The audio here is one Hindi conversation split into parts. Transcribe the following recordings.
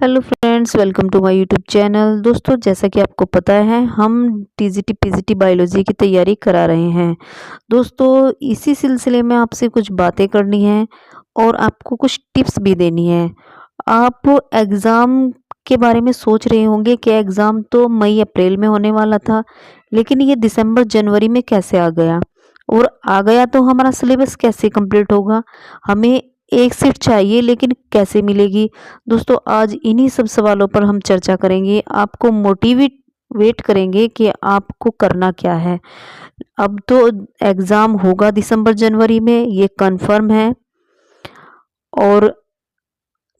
Hello friends, welcome to my YouTube channel. दोस्तों, जैसा कि आपको पता है हम टीजीटी पीजीटी बायोलॉजी की तैयारी करा रहे हैं। दोस्तों, इसी सिलसिले में आपसे कुछ बातें करनी है और आपको कुछ टिप्स भी देनी है। आप एग्ज़ाम के बारे में सोच रहे होंगे कि एग्ज़ाम तो मई अप्रैल में होने वाला था, लेकिन ये दिसंबर जनवरी में कैसे आ गया, और आ गया तो हमारा सिलेबस कैसे कंप्लीट होगा। हमें एक सीट चाहिए लेकिन कैसे मिलेगी। दोस्तों, आज इन्हीं सब सवालों पर हम चर्चा करेंगे, आपको मोटिवेट करेंगे कि आपको करना क्या है। अब तो एग्ज़ाम होगा दिसंबर जनवरी में, ये कंफर्म है, और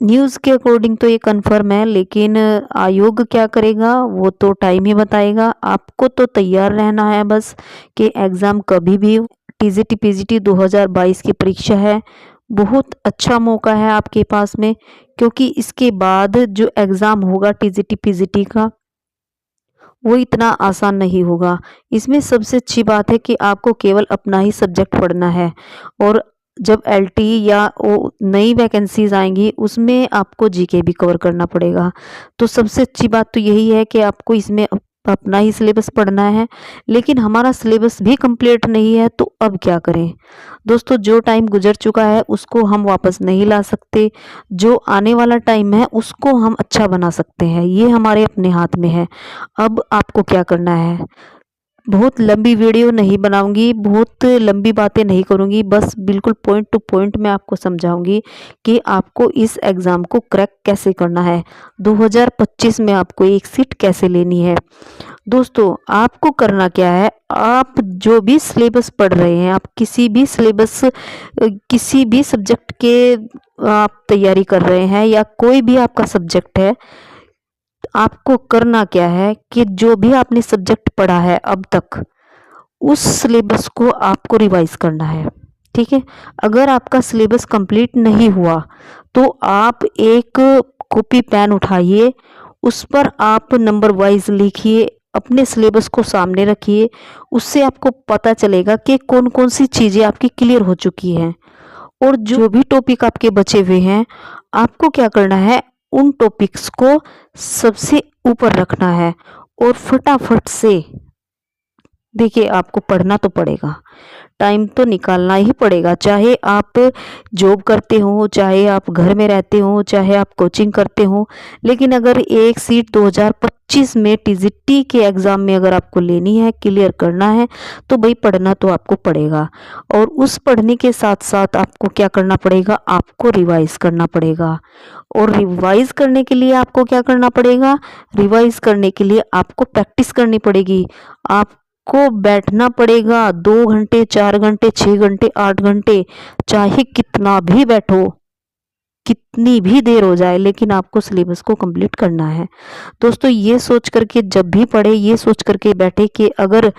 न्यूज़ के अकॉर्डिंग तो ये कंफर्म है, लेकिन आयोग क्या करेगा वो तो टाइम ही बताएगा। आपको तो तैयार रहना है बस कि एग्ज़ाम कभी भी। टीजीटी पीजीटी 2022 की परीक्षा है, बहुत अच्छा मौका है आपके पास में, क्योंकि इसके बाद जो एग्ज़ाम होगा टीजीटी पीजीटी का वो इतना आसान नहीं होगा। इसमें सबसे अच्छी बात है कि आपको केवल अपना ही सब्जेक्ट पढ़ना है, और जब एलटी या वो नई वैकेंसीज आएंगी उसमें आपको जीके भी कवर करना पड़ेगा। तो सबसे अच्छी बात तो यही है कि आपको इसमें अपना ही सिलेबस पढ़ना है, लेकिन हमारा सिलेबस भी कंप्लीट नहीं है, तो अब क्या करें। दोस्तों, जो टाइम गुजर चुका है उसको हम वापस नहीं ला सकते, जो आने वाला टाइम है उसको हम अच्छा बना सकते हैं, ये हमारे अपने हाथ में है। अब आपको क्या करना है, बहुत लंबी वीडियो नहीं बनाऊंगी, बहुत लंबी बातें नहीं करूंगी, बस बिल्कुल पॉइंट टू पॉइंट मैं आपको समझाऊंगी कि आपको इस एग्ज़ाम को क्रैक कैसे करना है, 2025 में आपको एक सीट कैसे लेनी है। दोस्तों, आपको करना क्या है, आप जो भी सिलेबस पढ़ रहे हैं, आप किसी भी सिलेबस किसी भी सब्जेक्ट के आप तैयारी कर रहे हैं, या कोई भी आपका सब्जेक्ट है, आपको करना क्या है कि जो भी आपने सब्जेक्ट पढ़ा है अब तक, उस सिलेबस को आपको रिवाइज करना है। ठीक है, अगर आपका सिलेबस कंप्लीट नहीं हुआ तो आप एक कॉपी पेन उठाइए, उस पर आप नंबर वाइज लिखिए, अपने सिलेबस को सामने रखिए, उससे आपको पता चलेगा कि कौन कौन सी चीज़ें आपकी क्लियर हो चुकी हैं, और जो भी टॉपिक आपके बचे हुए हैं आपको क्या करना है, उन टॉपिक्स को सबसे ऊपर रखना है और फटाफट से। देखिए, आपको पढ़ना तो पड़ेगा, टाइम तो निकालना ही पड़ेगा, चाहे आप जॉब करते हो, चाहे आप घर में रहते हो, चाहे आप कोचिंग करते हो, लेकिन अगर एक सीट 2025 में टीजीटी के एग्ज़ाम में अगर आपको लेनी है, क्लियर करना है, तो भाई पढ़ना तो आपको पड़ेगा। और उस पढ़ने के साथ साथ आपको क्या करना पड़ेगा, आपको रिवाइज करना पड़ेगा। और रिवाइज करने के लिए आपको क्या करना पड़ेगा, रिवाइज करने के लिए आपको प्रैक्टिस करनी पड़ेगी। आप को बैठना पड़ेगा 2 घंटे, 4 घंटे, 6 घंटे, 8 घंटे, चाहे कितना भी बैठो, कितनी भी देर हो जाए, लेकिन आपको सिलेबस को कंप्लीट करना है। दोस्तों, ये सोच करके जब भी पढ़े, ये सोच करके बैठे कि अगर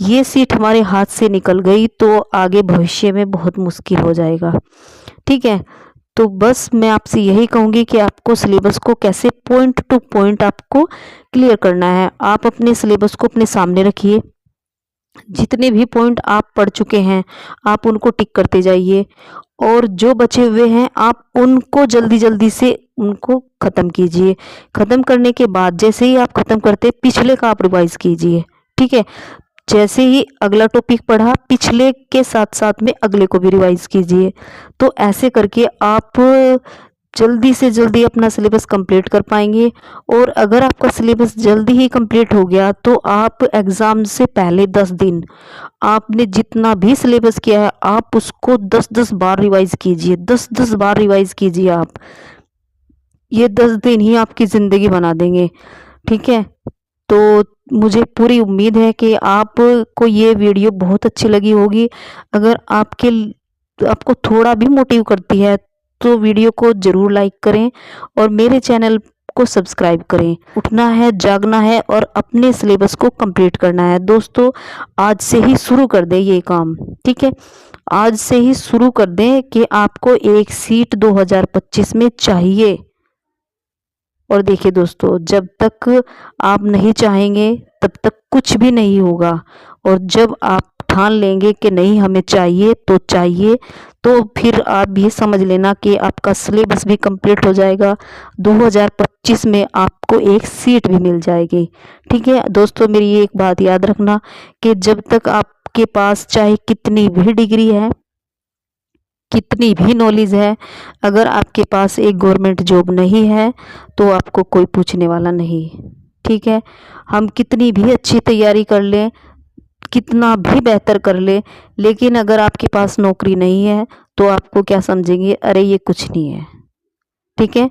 ये सीट हमारे हाथ से निकल गई तो आगे भविष्य में बहुत मुश्किल हो जाएगा। ठीक है, तो बस मैं आपसे यही कहूँगी कि आपको सिलेबस को कैसे पॉइंट टू पॉइंट आपको क्लियर करना है। आप अपने सिलेबस को अपने सामने रखिए, जितने भी पॉइंट आप पढ़ चुके हैं आप उनको टिक करते जाइए, और जो बचे हुए हैं आप उनको जल्दी जल्दी से उनको ख़त्म कीजिए। ख़त्म करने के बाद जैसे ही आप ख़त्म करते, पिछले का आप रिवाइज कीजिए। ठीक है, जैसे ही अगला टॉपिक पढ़ा, पिछले के साथ साथ में अगले को भी रिवाइज कीजिए। तो ऐसे करके आप जल्दी से जल्दी अपना सिलेबस कंप्लीट कर पाएंगे। और अगर आपका सिलेबस जल्दी ही कंप्लीट हो गया तो आप एग्ज़ाम से पहले 10 दिन आपने जितना भी सिलेबस किया है आप उसको 10-10 बार रिवाइज कीजिए, 10-10 बार रिवाइज कीजिए। आप ये 10 दिन ही आपकी ज़िंदगी बना देंगे। ठीक है, तो मुझे पूरी उम्मीद है कि आपको ये वीडियो बहुत अच्छी लगी होगी। अगर आपको थोड़ा भी मोटिव करती है तो वीडियो को ज़रूर लाइक करें और मेरे चैनल को सब्सक्राइब करें। उठना है, जागना है और अपने सिलेबस को कंप्लीट करना है। दोस्तों, आज से ही शुरू कर दें ये काम। ठीक है, आज से ही शुरू कर दें कि आपको एक सीट 2025 में चाहिए। और देखिए दोस्तों, जब तक आप नहीं चाहेंगे तब तक कुछ भी नहीं होगा, और जब आप ठान लेंगे कि नहीं हमें चाहिए तो चाहिए, तो फिर आप ये समझ लेना कि आपका सिलेबस भी कंप्लीट हो जाएगा। 2025 में आपको एक सीट भी मिल जाएगी। ठीक है दोस्तों, मेरी एक बात याद रखना कि जब तक आपके पास चाहे कितनी भी डिग्री है, कितनी भी नॉलेज है, अगर आपके पास एक गवर्नमेंट जॉब नहीं है तो आपको कोई पूछने वाला नहीं। ठीक है, हम कितनी भी अच्छी तैयारी कर लें, कितना भी बेहतर कर ले, लेकिन अगर आपके पास नौकरी नहीं है तो आपको क्या समझेंगे, अरे ये कुछ नहीं है। ठीक है,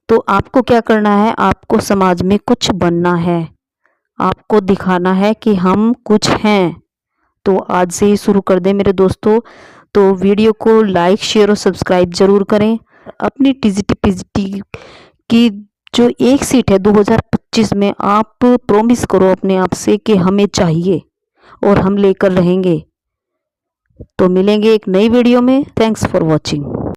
तो आपको क्या करना है, आपको समाज में कुछ बनना है, आपको दिखाना है कि हम कुछ हैं। तो आज से ही शुरू कर दें मेरे दोस्तों। तो वीडियो को लाइक शेयर और सब्सक्राइब जरूर करें। अपनी टीजीटी पीजीटी की जो एक सीट है 2025 में, आप प्रॉमिस करो अपने आप से कि हमें चाहिए और हम लेकर रहेंगे। तो मिलेंगे एक नई वीडियो में। Thanks for watching.